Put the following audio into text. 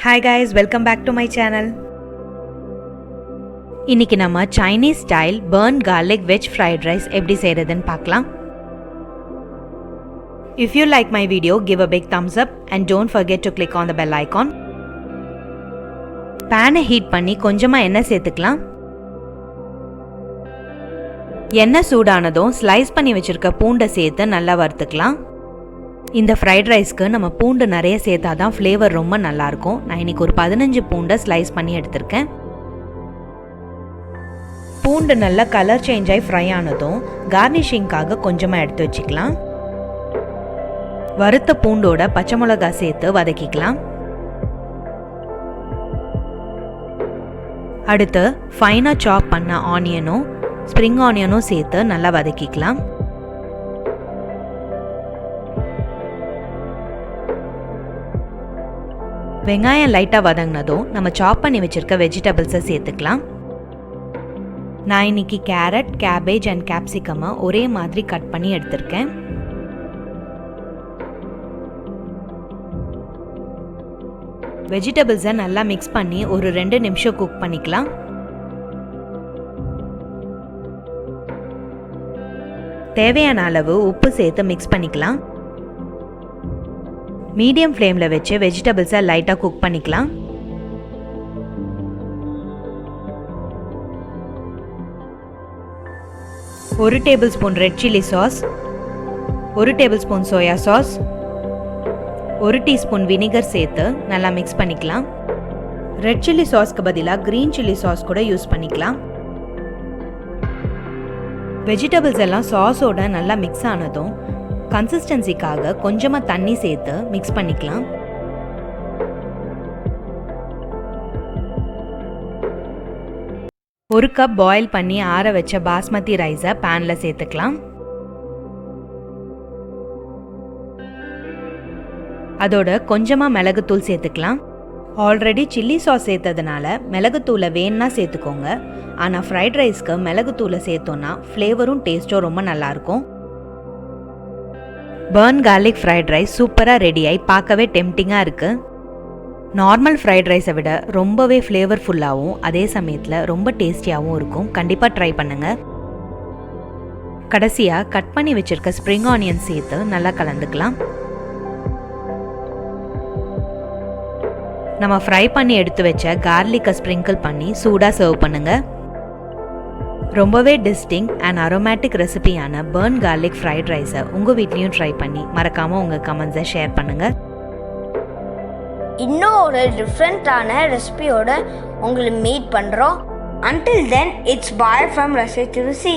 Hi guys, welcome back to my channel. இன்னைக்கு நம்ம Chinese style burnt garlic veg fried rice எப்படி செய்யறதுன்னு பார்க்கலாம். If you like my video, give a big thumbs up and don't forget to click on the bell icon. pan heat பண்ணி கொஞ்சமா எண்ணெய் சேர்த்துக்கலாம். எண்ணெய் சூடானதும் ஸ்லைஸ் பண்ணி வச்சிருக்க பூண்டை சேர்த்து நல்லா வறுத்துக்கலாம். இந்த ஃப்ரைட் ரைஸ்க்கு நம்ம பூண்டு நிறைய சேர்த்தாதான் ஃப்ளேவர் ரொம்ப நல்லாயிருக்கும். நான் இன்னைக்கு ஒரு 15 பூண்டை ஸ்லைஸ் பண்ணி எடுத்திருக்கேன். பூண்டு நல்லா கலர் சேஞ்ச் ஆகி ஃப்ரை ஆனதும் கார்னிஷிங்காக கொஞ்சமாக எடுத்து வச்சுக்கலாம். வறுத்த பூண்டோட பச்சை மிளகாய் சேர்த்து வதக்கிக்கலாம். அடுத்து ஃபைனாக சாப் பண்ண ஆனியனும் ஸ்ப்ரிங் ஆனியனும் சேர்த்து நல்லா வதக்கிக்கலாம். வெங்காயம் லைட்டாக வதங்கினதும் நம்ம சாப் பண்ணி வச்சுருக்க வெஜிடபிள்ஸை சேர்த்துக்கலாம். நான் இன்னைக்கு கேரட், கேபேஜ் அண்ட் கேப்சிகமை ஒரே மாதிரி கட் பண்ணி எடுத்திருக்கேன். வெஜிடபிள்ஸை நல்லா மிக்ஸ் பண்ணி ஒரு 2 நிமிஷம் குக் பண்ணிக்கலாம். தேவையான அளவு உப்பு சேர்த்து மிக்ஸ் பண்ணிக்கலாம். மீடியம் ஃப்ளேமில் வச்சு வெஜிடபிள்ஸை லைட்டாக குக் பண்ணிக்கலாம். ஒரு table spoon red chilli sauce, 1 table spoon soya sauce, 1 teaspoon vinegar சேர்த்து நல்லா மிக்ஸ் பண்ணிக்கலாம். ரெட் சில்லி சாஸ்க்கு பதிலாக க்ரீன் சில்லி சாஸ் கூட யூஸ் பண்ணிக்கலாம். வெஜிடபிள்ஸ் எல்லாம் சாஸோட நல்லா மிக்ஸ் ஆனதும் கன்சிஸ்டன்சிக்காக கொஞ்சமாக தண்ணி சேர்த்து மிக்ஸ் பண்ணிக்கலாம். ஒரு கப் பாயில் பண்ணி ஆற வச்ச பாஸ்மதி ரைஸை பேனில் சேர்த்துக்கலாம். அதோட கொஞ்சமாக மிளகுத்தூள் சேர்த்துக்கலாம். ஆல்ரெடி சில்லி சாஸ் சேர்த்ததுனால மிளகுத்தூளை வேணுன்னா சேர்த்துக்கோங்க. ஆனால் ஃப்ரைட் ரைஸ்க்கு மிளகுத்தூளை சேர்த்தோன்னா ஃப்ளேவரும் டேஸ்ட்டும் ரொம்ப நல்லாயிருக்கும். பர்ன் கார்லிக் ஃப்ரைட் ரைஸ் சூப்பராக ரெடியாகி பார்க்கவே டெம்டிங்காக இருக்குது. நார்மல் ஃப்ரைட் ரைஸை விட ரொம்பவே ஃப்ளேவர்ஃபுல்லாகவும் அதே சமயத்தில் ரொம்ப டேஸ்டியாகவும் இருக்கும். கண்டிப்பாக ட்ரை பண்ணுங்கள். கடைசியாக கட் பண்ணி வச்சுருக்க ஸ்ப்ரிங் ஆனியன் சேர்த்து நல்லா கலந்துக்கலாம். நம்ம ஃப்ரை பண்ணி எடுத்து வச்ச கார்லிக்கை ஸ்ப்ரிங்கிள் பண்ணி சூடாக சர்வ் பண்ணுங்கள். ரொம்பவே டிஸ்டிங் அண்ட் அரோமேட்டிக் ரெசிபியான பர்ன் கார்லிக் ஃப்ரைட் ரைஸை உங்கள் வீட்லேயும் ட்ரை பண்ணி மறக்காமல் உங்கள் கமெண்ட்ஸை ஷேர் பண்ணுங்கள். இன்னும் ஒரு டிஃப்ரெண்ட்டான ரெசிபியோட உங்களை மீட் பண்ணுறோம். Until then, it's bye from rasithurusi.